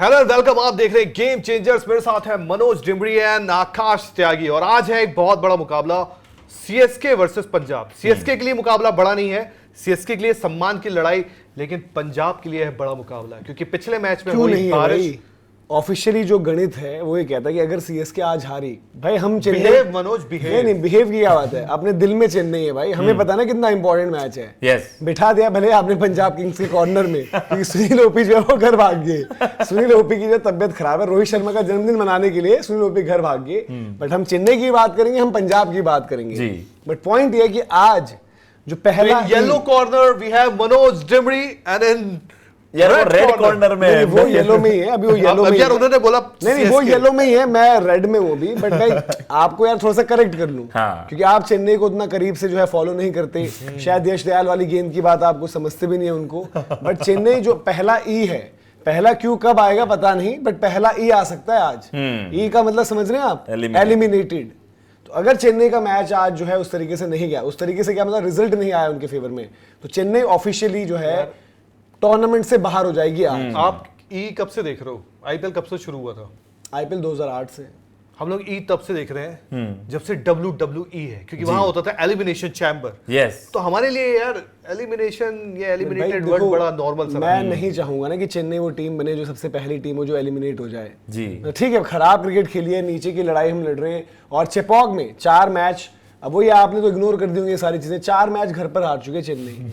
Hello welcome, आप देख रहे हैं गेम चेंजर्स। मेरे साथ है मनोज डिमरी एंड आकाश त्यागी और आज है एक बहुत बड़ा मुकाबला सीएसके वर्सेस पंजाब। सीएसके के लिए मुकाबला बड़ा नहीं है, सीएसके के लिए सम्मान की लड़ाई, लेकिन पंजाब के लिए है बड़ा मुकाबला क्योंकि पिछले मैच में हुई बारिश। ऑफिशियली जो गणित है वो ये कहता है कि अगर सीएसके आज हारी, भाई हम चेन्नई मनोज नहीं बिहेव की क्या बात है, अपने दिल में चेन्नई है भाई, हमें पता ना कितना इंपॉर्टेंट मैच है। बिठा दिया भले आपने पंजाब किंग्स के कॉर्नर में क्योंकि सुनील ओपी जो है वो घर भाग गए। सुनील ओपी की जो तबियत खराब है, रोहित शर्मा का जन्मदिन मनाने के लिए सुनील ओपी घर भाग गए। बट हम चेन्नई की बात करेंगे, हम पंजाब की बात करेंगे। बट पॉइंट ये है कि आज जो पहला yellow corner we have Manoj Dimri and in red corner में वो येलो में ही है। अभी वो येलो में, यार उन्होंने बोला नहीं वो येलो में ही है, मैं रेड में हूँ अभी। बट भाई आपको यार थोड़ा सा करेक्ट कर लूं क्योंकि आप चेन्नई को उतना करीब से जो है फॉलो नहीं करते, शायद यश दयाल वाली गेंद की बात आपको समझते भी नहीं है उनको। बट चेन्नई जो पहला ई है, पहला क्यू कब आएगा पता नहीं, बट पहला ई आ सकता है आज। ई का मतलब समझ रहे हैं आप, एलिमिनेटेड। तो अगर चेन्नई का मैच आज जो है उस तरीके से नहीं गया, उस तरीके से क्या मतलब रिजल्ट नहीं आया उनके फेवर में, तो चेन्नई ऑफिशियली जो है टूर्नामेंट से बाहर हो जाएगी आज। आप ई कब से देख रहे हो? आईपीएल कब से शुरू हुआ था? आईपीएल 2008 से। हम लोग ई तब से देख रहे हैं जब से WWE है, क्योंकि वहां होता था एलिमिनेशन चैम्बर। तो हमारे लिए यार एलिमिनेशन, ये एलिमिनेटेड वर्ड बड़ा नॉर्मल सा। मैं नहीं चाहूंगा ना कि चेन्नई वो टीम बने जो सबसे पहली टीम हो जो एलिमिनेट हो जाए। ठीक है, खराब क्रिकेट खेली है, नीचे की लड़ाई हम लड़ रहे हैं, और चेपॉक में 4 मैच, अब वो ये आपने तो इग्नोर कर दी होंगी ये सारी चीजें, 4 मैच घर पर हार चुके चेन्नई।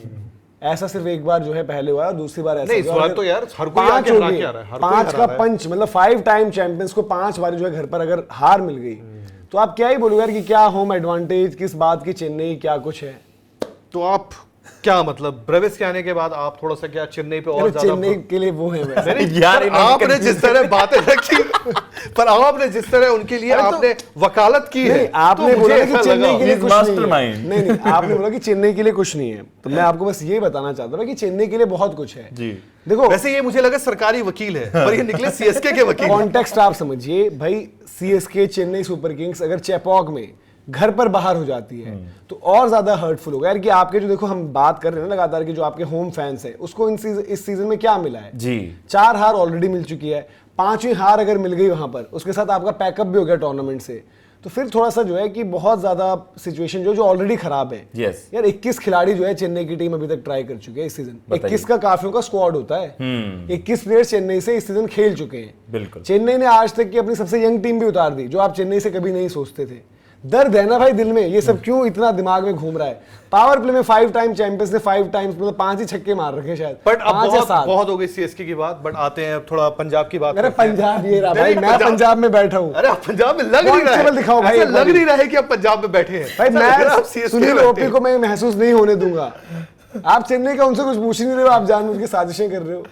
ऐसा सिर्फ एक बार जो है पहले हुआ है और दूसरी बार ऐसा नहीं, इस बार तो यार हर कोई आके हरा के आ रहा है। 5 का पंच, मतलब 5 टाइम चैंपियंस को 5 बार जो है घर पर अगर हार मिल गई तो आप क्या ही बोलोगे यार कि क्या होम एडवांटेज, किस बात की चेन्नई, क्या कुछ है। तो आप क्या मतलब ब्रेविस के आने के बाद आप थोड़ा सा क्या चेन्नई पे और ज्यादा चेन्नई के लिए वो है यार आपने जिस तरह बातें रखी पर आपने जिस तरह उनके लिए आपने वकालत की है, आपने बोला कि चेन्नई के लिए कुछ नहीं है। आपने बोला कि चेन्नई के लिए कुछ नहीं है, तो मैं आपको बस ये बताना चाहता था कि चेन्नई के लिए बहुत कुछ है। देखो वैसे ये मुझे लगा सरकारी वकील है पर ये निकले सीएसके के वकील। कॉन्टेक्स्ट आप समझिए भाई, सीएसके चेन्नई सुपर किंग्स अगर चेपॉक में घर पर बाहर हो जाती है तो और ज्यादा हर्टफुल होगा यार कि आपके जो, देखो हम बात कर रहे हैं ना लगातार कि जो आपके होम फैंस हैं उसको इस सीजन में क्या मिला है जी, 4 हार ऑलरेडी मिल चुकी है, 5वीं हार अगर मिल गई वहां पर, उसके साथ आपका पैकअप भी हो गया टूर्नामेंट से, तो फिर थोड़ा सा जो है कि बहुत ज्यादा सिचुएशन जो ऑलरेडी खराब है। यार 21 खिलाड़ी जो है चेन्नई की टीम अभी तक ट्राई कर चुके हैं इस सीजन। 21 का काफियों का स्क्वाड होता है, 21 प्लेयर्स चेन्नई से इस सीजन खेल चुके हैं। बिल्कुल, चेन्नई ने आज तक की अपनी सबसे यंग टीम भी उतार दी, जो आप चेन्नई से कभी नहीं सोचते थे। दर्द है ना भाई दिल में, ये सब क्यों इतना दिमाग में घूम रहा है। पावर प्ले में 5 टाइम चैंपियंस ने 5 टाइम्स मतलब 5 ही छक्के मार रखे शायद। बट अब बहुत हो गई सीएसके की बात, बट आते हैं थोड़ा पंजाब की बात। अरे पंजाब ये रहा भाई, मैं पंजाब में बैठा हूँ। अरे पंजाब में लग नहीं रहा है, दिखाओ भाई, लग नहीं रहा है कि आप पंजाब में बैठे हैं भाई। मैं सुनील ओपी को मैं महसूस नहीं होने दूंगा। आप चेन्नई का उनसे कुछ पूछ नहीं रहे हो, आप जानबूझ के साजिशें कर रहे हो।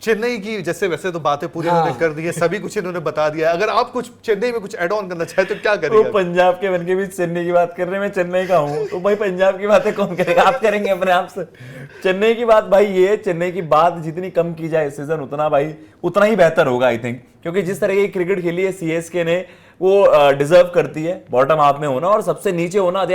चेन्नई की जैसे वैसे तो बातें पूरी उन्होंने कर दी है, सभी कुछ इन्होंने बता दिया। अगर आप कुछ चेन्नई में कुछ ऐड ऑन करना चाहे तो क्या करेंगे? तो पंजाब के बन के भी चेन्नई की बात कर रहे हैं, मैं चेन्नई का हूं तो भाई पंजाब की बातें कौन करेगा? आप करेंगे अपने आप से। चेन्नई की बात भाई, ये चेन्नई की बात जितनी कम की जाए इस सीजन उतना भाई उतना ही बेहतर होगा आई थिंक, क्योंकि जिस तरह की क्रिकेट खेली है सीएसके ने वो डिजर्व करती है बॉटम हाफ में होना और सबसे नीचे होना।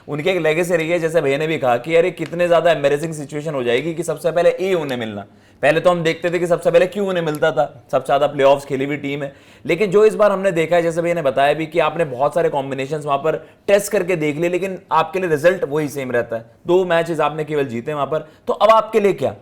उनकी एक लेगेसी रही है, जैसे भैया ने भी कहा कि यार कितने ज्यादा एम्बैरेसिंग सिचुएशन हो जाएगी कि सबसे पहले ए उन्हें मिलना। पहले तो हम देखते थे कि सबसे पहले क्यों उन्हें मिलता था, सबसे ज्यादा प्लेऑफ्स खेली हुई टीम है, लेकिन जो इस बार हमने देखा है, जैसे भैया ने बताया भी कि आपने बहुत सारे कॉम्बिनेशंस वहां पर टेस्ट करके देख लिए, लेकिन आपके लिए रिजल्ट वही सेम रहता है। 2 मैचेस आपने केवल जीते वहां पर, तो अब आपके लिए क्या?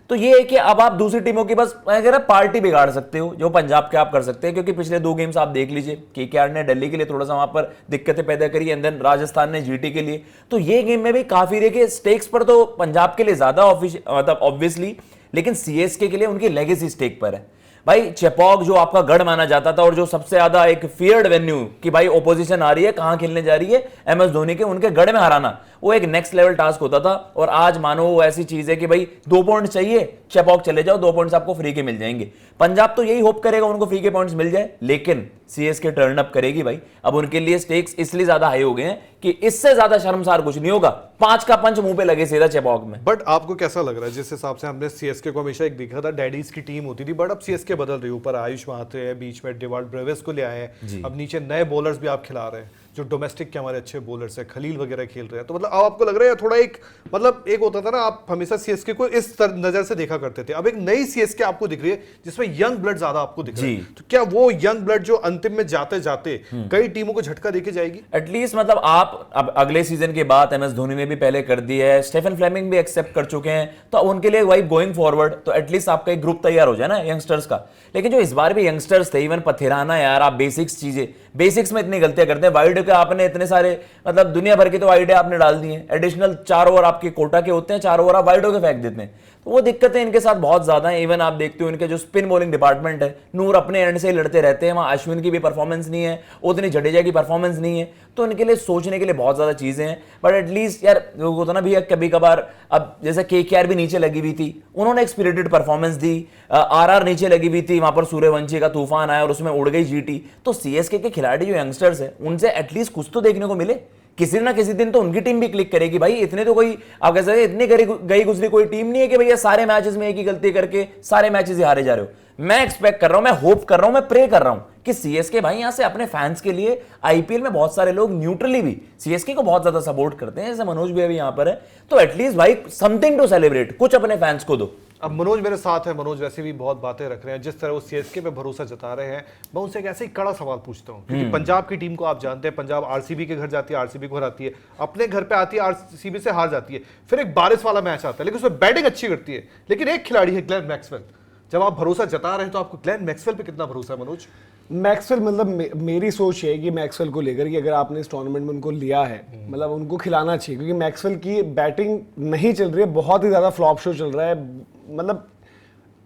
तो ये है कि अब आप दूसरी टीमों की बस मैं कह रहा पार्टी बिगाड़ सकते हो, जो पंजाब के आप कर सकते हैं, क्योंकि पिछले 2 गेम्स आप देख लीजिए, केकेआर ने दिल्ली के लिए थोड़ा सा वहां पर दिक्कतें पैदा करी, एंड देन राजस्थान ने जीटी के लिए। तो ये गेम में भी काफी देखिए स्टेक्स पर तो पंजाब के लिए ज्यादा मतलब ऑब्वियसली, लेकिन सीएसके के लिए उनकी लेगेसी स्टेक पर है भाई। चेपॉक जो आपका गढ़ माना जाता था और जो सबसे ज्यादा एक फियर्ड वेन्यू कि भाई ओपोजिशन आ रही है, कहां खेलने जा रही है, एमएस धोनी के उनके गढ़ में हराना, वो एक नेक्स्ट लेवल टास्क होता था। और आज मानो वो ऐसी चीज है कि भाई 2 पॉइंट चाहिए, चेपॉक चले जाओ, 2 पॉइंट्स आपको फ्री के मिल जाएंगे। पंजाब तो यही होप करेगा उनको फ्री के पॉइंट्स मिल जाए, लेकिन सीएसके टर्न अप करेगी भाई। अब उनके लिए स्टेक्स इसलिए ज्यादा हाई हो गए हैं कि इससे ज्यादा शर्मसार कुछ नहीं होगा, 5 का पंच मुंह पे लगे सीधा चेपॉक में। बट आपको कैसा लग रहा है? जिस हिसाब से हमने सीएसके को हमेशा एक देखा था डैडीज की टीम होती थी, बट अब सीएसके बदल रही है। ऊपर आयुष महात्रे है, बीच में डिवाल्ड ब्रेविस को ले आए हैं, अब नीचे नए बॉलर्स भी आप खिला रहे हैं, जो डोमेस्टिक के हमारे अच्छे बॉलर्स हैं, खलील वगैरह खेल रहे हैं, तो मतलब अब आपको लग रहा है थोड़ा एक मतलब एक होता था ना, आप हमेशा सीएसके को इस नजर से देखा करते थे, अब एक नई सीएसके आपको दिख रही है जिसमें यंग ब्लड ज्यादा आपको दिख रहा है, तो क्या वो यंग ब्लड जो अंतिम में जाते जाते कई टीमों को झटका देके जाएगी? एटलीस्ट मतलब आप अब अगले सीजन के बाद MS धोनी ने भी पहले कर दी है, स्टेफन फ्लेमिंग भी एक्सेप्ट कर चुके हैं, तो उनके लिए वाइब गोइंग फॉरवर्ड, तो एटलीस्ट आपका एक ग्रुप तैयार हो जाए ना यंगस्टर्स का। लेकिन जो इस बार भी यंगस्टर्स थे, इवन पथिराना यार, आप बेसिक्स में इतनी गलतियां करते हैं। वाइड के आपने इतने सारे मतलब दुनिया भर के तो वाइड आपने डाल दिए, एडिशनल 4 ओवर आपके कोटा के होते हैं, 4 ओवर आप वाइडो के फेंक देते हैं, तो वो दिक्कतें इनके साथ बहुत ज्यादा हैं। इवन आप देखते हो इनके जो स्पिन बॉलिंग डिपार्टमेंट है, नूर अपने एंड से लड़ते रहते हैं, वहां अश्विन की भी परफॉर्मेंस नहीं है, उतनी जडेजा की परफॉर्मेंस नहीं है, तो इनके लिए सोचने के लिए बहुत ज्यादा चीजें हैं। बट एटलीस्ट यार होता ना भैया, कभी कभार अब जैसे KKR भी नीचे लगी हुई थी, उन्होंने एक स्पिरिटेड परफॉर्मेंस दी, RR नीचे लगी हुई थी, वहां पर सूर्यवंशी का तूफान आया और उसमें उड़ गई GT, तो CSK के खिलाड़ी जो यंगस्टर्स हैं उनसे एटलीस्ट कुछ तो देखने को मिले, किसी ना किसी दिन तो उनकी टीम भी क्लिक करेगी भाई। इतने तो कोई आप कह सकते हैं इतनी गई गुजरी कोई टीम नहीं है कि भैया सारे मैचेस में एक ही गलती करके सारे मैचेस ही हारे जा रहे हो। मैं एक्सपेक्ट कर रहा हूं, मैं होप कर रहा हूं, मैं प्रे कर रहा हूं कि CSK भाई यहां से अपने फैंस के लिए, IPL में बहुत सारे लोग न्यूट्रली भी CSK को बहुत ज्यादा सपोर्ट करते हैं, जैसे मनोज भी अभी यहां पर है, तो एटलीस्ट भाई समथिंग टू सेलिब्रेट, कुछ अपने फैंस को दो। अब मनोज मेरे साथ है, मनोज वैसे भी बहुत बातें रख रहे हैं, जिस तरह वो सीएसके पे भरोसा जता रहे हैं, मैं उनसे एक ऐसे ही कड़ा सवाल पूछता हूं, क्योंकि पंजाब की टीम को आप जानते हैं, पंजाब RCB के घर जाती है, RCB को हराती है, अपने घर पे आती है, RCB से हार जाती है, फिर एक बारिश वाला मैच आता है, लेकिन उसमें बैटिंग अच्छी करती है, लेकिन एक खिलाड़ी है ग्लेन मैक्सवेल। जब आप भरोसा जता रहे हैं तो आपको ग्लेन मैक्सवेल पे कितना भरोसा है मनोज? मैक्सवेल मतलब मेरी सोच है कि मैक्सवेल को लेकर कि अगर आपने इस टूर्नामेंट में उनको लिया है, मतलब उनको खिलाना चाहिए, क्योंकि मैक्सवेल की बैटिंग नहीं चल रही है, बहुत ही ज्यादा फ्लॉप शो चल रहा है, मतलब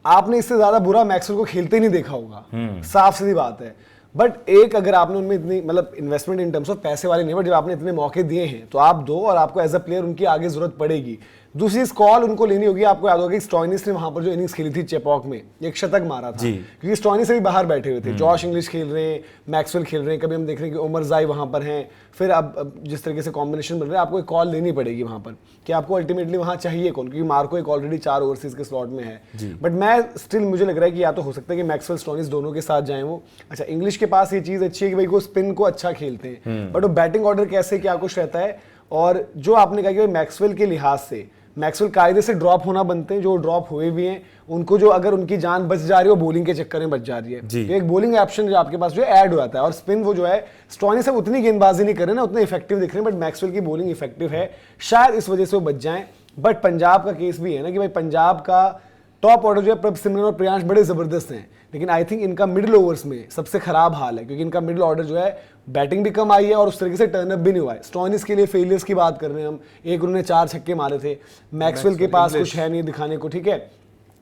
आपने इससे ज्यादा बुरा मैक्सवेल को खेलते नहीं देखा होगा, साफ सीधी बात है। बट एक अगर आपने उनमें इतनी मतलब इन्वेस्टमेंट इन टर्म्स ऑफ पैसे वाले नहीं, बट जब आपने इतने मौके दिए हैं तो आप दो, और आपको एज अ प्लेयर उनकी आगे जरूरत पड़ेगी। दूसरी कॉल उनको लेनी होगी, आपको याद होगा कि स्टॉइनिस ने वहां पर जो इनिंग्स खेली थी चेपॉक में, एक शतक मारा था, क्योंकि स्टॉइनिस भी बाहर बैठे हुए थे, जॉश इंग्लिश खेल रहे हैं, मैक्सवेल खेल रहे हैं, कभी हम देख रहे हैं कि उमर जाई वहां पर हैं, फिर अब जिस तरीके से कॉम्बिनेशन बन रहा है, आपको एक कॉल लेनी पड़ेगी वहां पर कि आपको अल्टीमेटली वहां चाहिए कौन, क्योंकि मार्को एक ऑलरेडी 4 ओवरसीज के स्लॉट में है। बट मैं स्टिल मुझे लग रहा है कि या तो हो सकता है कि मैक्सवेल स्टॉइनिस दोनों के साथ जाए वो। अच्छा, इंग्लिश के पास ये चीज अच्छी है कि भाई वो स्पिन को अच्छा खेलते हैं, बट वो बैटिंग ऑर्डर कैसे क्या कुछ रहता है, और जो आपने कहा कि मैक्सवेल के लिहाज से मैक्सवेल कायदे से ड्रॉप होना बनते हैं, जो ड्रॉप हुए भी हैं उनको, जो अगर उनकी जान बच जा रही है वो बॉलिंग के चक्कर में बच जा रही है, तो एक बॉलिंग ऑप्शन जो आपके पास जो ऐड हो जाता है, और स्पिन वो जो है स्टॉइनिस सब उतनी गेंदबाजी नहीं कर रहे ना, उतने इफेक्टिव दिख रहे हैं, बट मैक्सवेल की बॉलिंग इफेक्टिव है, शायद इस वजह से वो बच जाएं। बट पंजाब का केस भी है ना कि भाई पंजाब का टॉप ऑर्डर जो है प्रभ सिमरन और प्रियांश बड़े जबरदस्त हैं, लेकिन आई थिंक इनका मिडिल ओवर्स में सबसे खराब हाल है, क्योंकि इनका मिडिल ऑर्डर जो है बैटिंग भी कम आई है और उस तरीके से टर्नअप भी नहीं हुआ है। स्टॉइनिस के लिए फेलियर्स की बात कर रहे हैं हम, एक उन्होंने 4 छक्के मारे थे, मैक्सवेल के पास कुछ है नहीं दिखाने को, ठीक है।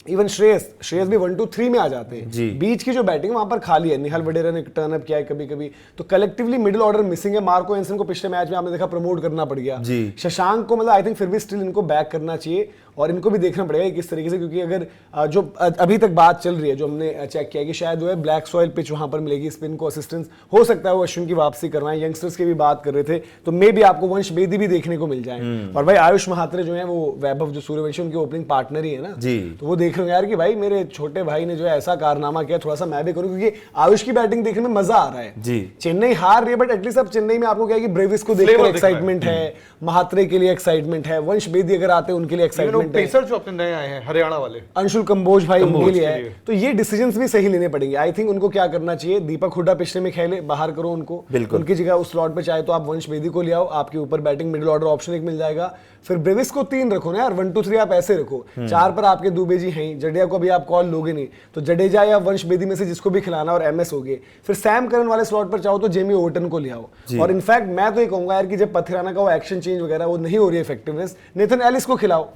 इवन श्रेयस भी 1-2-3 में आ जाते हैं, बीच की जो बैटिंग वहां पर खाली है, निहाल वडेरा ने टर्नअप किया है कभी कभी, तो कलेक्टिवली मिडिल ऑर्डर मिसिंग है। मार्को एंसन को पिछले मैच में आपने देखा प्रमोट करना पड़ गया, शशांक को मतलब आई थिंक फिर भी स्टिल इनको बैक करना चाहिए, और इनको भी देखना पड़ेगा किस तरीके से, क्योंकि अगर जो अभी तक बात चल रही है, जो हमने चेक किया कि शायद वो है ब्लैक सॉइल पिच वहां पर मिलेगी, स्पिन को असिस्टेंस हो सकता है वो अश्विन की वापसी करवाएं, यंगस्टर्स की भी बात कर रहे थे, तो मे भी आपको वंश बेदी भी देखने को मिल जाए। और भाई आयुष महात्रे जो है वो वैभव जो सूर्यवंशी उनके ओपनिंग पार्टनर ही है ना, तो वो देख रहे हैं यार कि भाई मेरे छोटे भाई ने जो है ऐसा कारनामा किया, थोड़ा सा मैं भी करूं, क्योंकि आयुष की बैटिंग देखने में मजा आ रहा है। चेन्नई हार रही है, बट एटलीस्ट अब चेन्नई में आपको क्या है कि ब्रेविस को देखकर एक्साइटमेंट है, महात्रे के लिए एक्साइटमेंट है, वंश बेदी अगर आते हैं उनके लिए एक्साइटमेंट है, नए आए हैं हरियाणा वाले अंशुल कंबोज भाई उनके लिए है, तो ये डिसीजंस भी सही लेने पड़ेंगे। आई थिंक उनको क्या करना चाहिए, दीपक हुड्डा पिछले में खेले, बाहर करो उनको, उनकी जगह उस स्लॉट पे चाहे तो आप वंश बेदी को ले आओ, आपके ऊपर बैटिंग मिडिल ऑर्डर ऑप्शन एक मिल जाएगा, फिर ब्रेविस को 3 रखो ना यार, 1-2-3 आप ऐसे रखो, 4 पर आपके दुबे जी हैं, जडेजा को भी आप कॉल लोगे नहीं, तो जडेजा या वंश बेदी में से जिसको भी खिलाना, और MS हो गए, फिर सैम करन वाले स्लॉट पर चाहो तो जेमी ओवरटन को ले आओ, और इनफैक्ट मैं तो ये कहूंगा यार कि जब पथिराना का वो एक्शन चेंज वगैरह वो नहीं हो रही है इफेक्टिवनेस, नेथन एलिस को खिलाओ।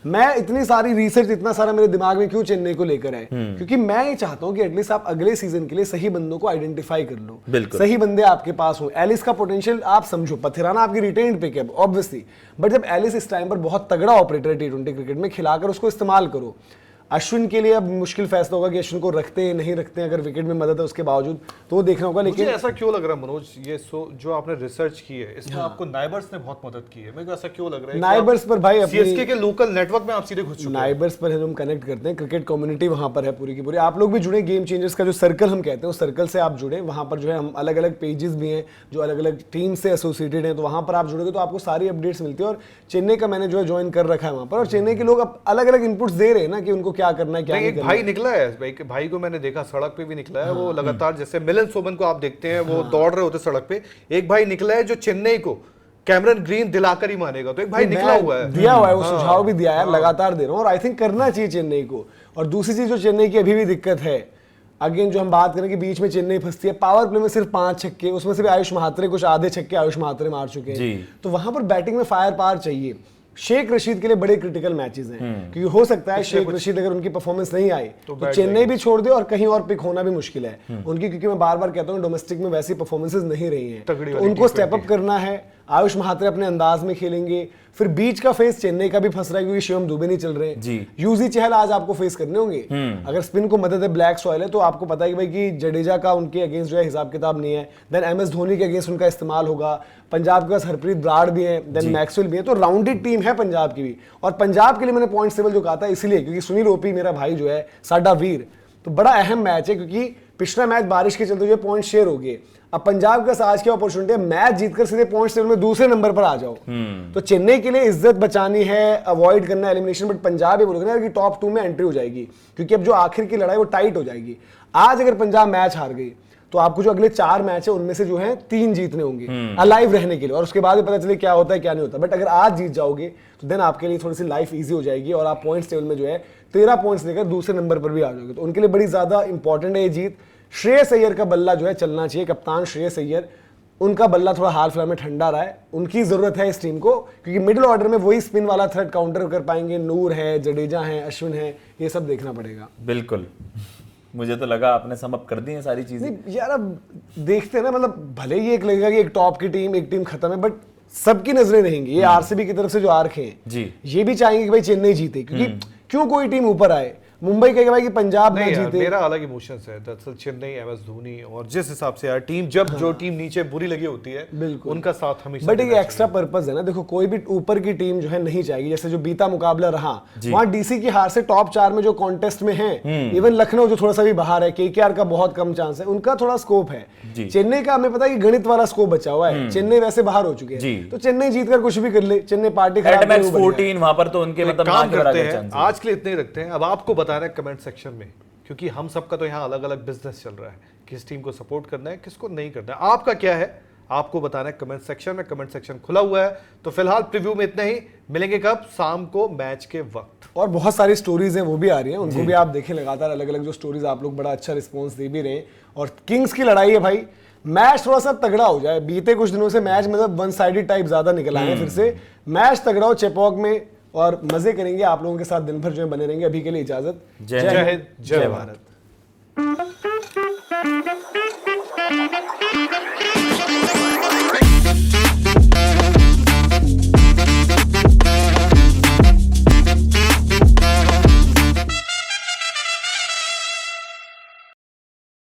मैं इतनी सारी रिसर्च, इतना सारा मेरे दिमाग में क्यों चेन्नई को लेकर है, क्योंकि मैं ये चाहता हूं कि एटलीस्ट आप अगले सीजन के लिए सही बंदों को आइडेंटिफाई कर लो, सही बंदे आपके पास हो। एलिस का पोटेंशियल आप समझो, पथिराना आपकी रिटेन्ड पिक है ऑब्वियसली, बट जब एलिस इस टाइम पर बहुत तगड़ा ऑपरेटर है T20 क्रिकेट में, खिलाकर उसको इस्तेमाल करो। अश्विन के लिए अब मुश्किल फैसला होगा कि अश्विन को रखते हैं नहीं रखते हैं, अगर विकेट में मदद है उसके बावजूद तो वो देखना होगा। मुझे लेकिन ऐसा क्यों लग रहा है मनोज, ये जो आपने रिसर्च की है इसमें आपको नाइबर्स ने बहुत मदद की है, मेरे को ऐसा क्यों लग रहा है? नाइबर्स पर भाई सीएसके के लोकल नेटवर्क में आप सीधे घुस चुके हैं। नाइबर्स पर हम कनेक्ट करते हैं, क्रिकेट कम्युनिटी वहां पर है पूरी की पूरी। आप लोग भी जुड़े, गेम चेंजर्स का जो सर्कल हम कहते हैं उस सर्कल से आप जुड़े। वहां पर जो है हम अलग अलग पेजेस भी हैं जो अलग अलग टीम से एसोसिएटेड हैं, तो वहां पर आप जुड़ोगे तो आपको सारी अपडेट्स मिलती है। और चेन्नई का मैंने जो है ज्वाइन कर रखा है वहां पर, और चेन्नई के लोग अब अलग अलग इनपुट्स दे रहे हैं ना कि उनको क्या करना है क्या नहीं एक करना भाई है। निकला है, भाई को मैंने देखा सड़क पे भी निकला है, वो लगातार जैसे मिलन सोमन को आप देखते हैं वो दौड़ रहे होते सड़क पे, एक भाई निकला है जो चेन्नई को कैमरन ग्रीन दिलाकर ही मानेगा, तो एक भाई निकला हुआ है, दिया हुआ है, वो सुझाव भी दिया है, लगातार दे रहा हूँ। और आई थिंक करना चाहिए चेन्नई को। और दूसरी चीज जो चेन्नई की अभी भी दिक्कत है, अगेन जो हम बात करें कि बीच में चेन्नई फंसती है, पावर प्ले में सिर्फ 5 छक्के, उसमें से भी आयुष महात्रे कुछ आधे छक्के आयुष महात्रे मार चुके हैं, तो वहां पर बैटिंग में फायर पावर चाहिए। शेख रशीद के लिए बड़े क्रिटिकल मैचेस हैं, क्योंकि हो सकता है शेख रशीद अगर उनकी परफॉर्मेंस नहीं आई तो चेन्नई भी छोड़ दे और कहीं और पिक होना भी मुश्किल है उनकी, क्योंकि मैं बार बार कहता हूँ डोमेस्टिक में वैसी परफॉर्मेंसेस नहीं रही हैं, तो उनको स्टेप अप करना है। आयुष महात्रे अपने अंदाज में खेलेंगे। फिर बीच का फेस चेन्नई का भी फंस रहा है क्योंकि शिवम दुबे नहीं चल रहे हैं, यूजी चहल आज आपको फेस करने होंगे। अगर स्पिन को मदद है, ब्लैक सॉइल है, तो आपको पता है कि भाई कि जडेजा का उनके अगेंस्ट जो है हिसाब किताब नहीं है। देन एमएस धोनी के अगेंस्ट उनका इस्तेमाल होगा। पंजाब के पास हरप्रीत ब्राड़ भी है, देन मैक्सवेल भी है, तो राउंडेड टीम है पंजाब की भी। और पंजाब के लिए मैंने पॉइंट टेबल जो कहा था इसलिए क्योंकि सुनील ओपी मेरा भाई जो है साडा वीर, तो बड़ा अहम मैच है क्योंकि पिछला मैच बारिश के चलते जो पॉइंट शेयर हो गए। अब पंजाब के आज की अपॉर्चुनिटी है मैच जीतकर सीधे पॉइंट्स टेबल में दूसरे नंबर पर आ जाओ। तो चेन्नई के लिए इज्जत बचानी है, अवॉइड करना है एलिमिनेशन, बट पंजाब ये बोलोगे ना कि टॉप 2 में एंट्री हो जाएगी, क्योंकि अब जो आखिर की लड़ाई वो टाइट हो जाएगी। आज अगर पंजाब मैच हार गई तो आपको जो अगले 4 मैच है उनमें से जो है 3 जीतने होंगे अलाइव रहने के लिए, और उसके बाद पता चले क्या होता है क्या नहीं होता। बट अगर आज जीत जाओगे तो देन आपके लिए थोड़ी सी लाइफ इजी हो जाएगी और आप पॉइंट्स टेबल में जो है 13 पॉइंट्स लेकर दूसरे नंबर पर भी आ जाओगे। तो उनके लिए बड़ी ज्यादा इंपॉर्टेंट है ये जीत। श्रेयस अय्यर का बल्ला जो है चलना चाहिए, कप्तान श्रेयस अय्यर, उनका बल्ला थोड़ा हाल फिलहाल में ठंडा रहा है, उनकी जरूरत है इस टीम को, क्योंकि मिडिल ऑर्डर में वही स्पिन वाला थ्रेट काउंटर कर पाएंगे। नूर है, जडेजा है, अश्विन है, ये सब देखना पड़ेगा। बिल्कुल, मुझे तो लगा आपने सम अप कर दी है सारी चीजें। नहीं यार, अब देखते हैं ना, मतलब भले ही एक लगेगा कि एक टॉप की टीम एक टीम खत्म है, बट सबकी नजरें रहेंगी। ये आरसीबी की तरफ से जो आ रखे हैं जी, ये भी चाहेंगे कि भाई चेन्नई जीते, क्योंकि क्यों कोई टीम ऊपर आए। मुंबई कहेगा भाई कि पंजाब ना जीते। मेरा अलग इमोशंस है दरअसल, चेन्नई, एमएस धोनी, और जिस हिसाब से यार टीम जब जो टीम नीचे बुरी लगी होती है बिल्कुल उनका साथ हमेशा। बट एक एक्स्ट्रा पर्पस है ना, देखो कोई भी ऊपर की टीम जो है नहीं चाहेगी। जैसे जो बीता मुकाबला रहा वहां डीसी की हार से टॉप 4 में जो कॉन्टेस्ट में है, इवन लखनऊ जो थोड़ा सा भी बाहर है, केकेआर का बहुत कम चांस है, उनका थोड़ा स्कोप है। चेन्नई का हमें पता है कि गणित वाला स्कोप बचा हुआ है, चेन्नई वैसे बाहर हो चुके हैं, तो चेन्नई जीतकर कुछ भी कर ले, चेन्नई पार्टी खराब 14 वहां पर तो उनके मतलब काम करते हैं। आज के लिए इतने ही रखते हैं, अब आपको बताना है कमेंट सेक्शन में, क्योंकि हम सबका तो यहाँ अलग अलग बिजनेस चल रहा है, किस टीम को सपोर्ट करना है किसको नहीं करना है, आपका क्या है आपको बताना है कमेंट सेक्शन में। कमेंट सेक्शन खुला हुआ है। तो फिलहाल प्रीव्यू में इतना ही, मिलेंगे कब? शाम को मैच के वक्त। और बहुत सारी स्टोरीज हैं वो भी आ रही हैं, उनको भी आप देखें लगातार, अलग अलग जो स्टोरीज आप लोग बड़ा अच्छा रिस्पॉन्स दे भी रहे हैं। और किंग्स की लड़ाई है भाई, मैच थोड़ा सा तगड़ा हो जाए। बीते कुछ दिनों से मैच मतलब वन साइडेड टाइप ज्यादा निकल आए हैं, फिर से मैच तगड़ा हो चेपॉक में, और मजे करेंगे। आप लोगों के साथ दिन भर जो है बने रहेंगे। अभी के लिए इजाजत। जय हिंद, जय भारत।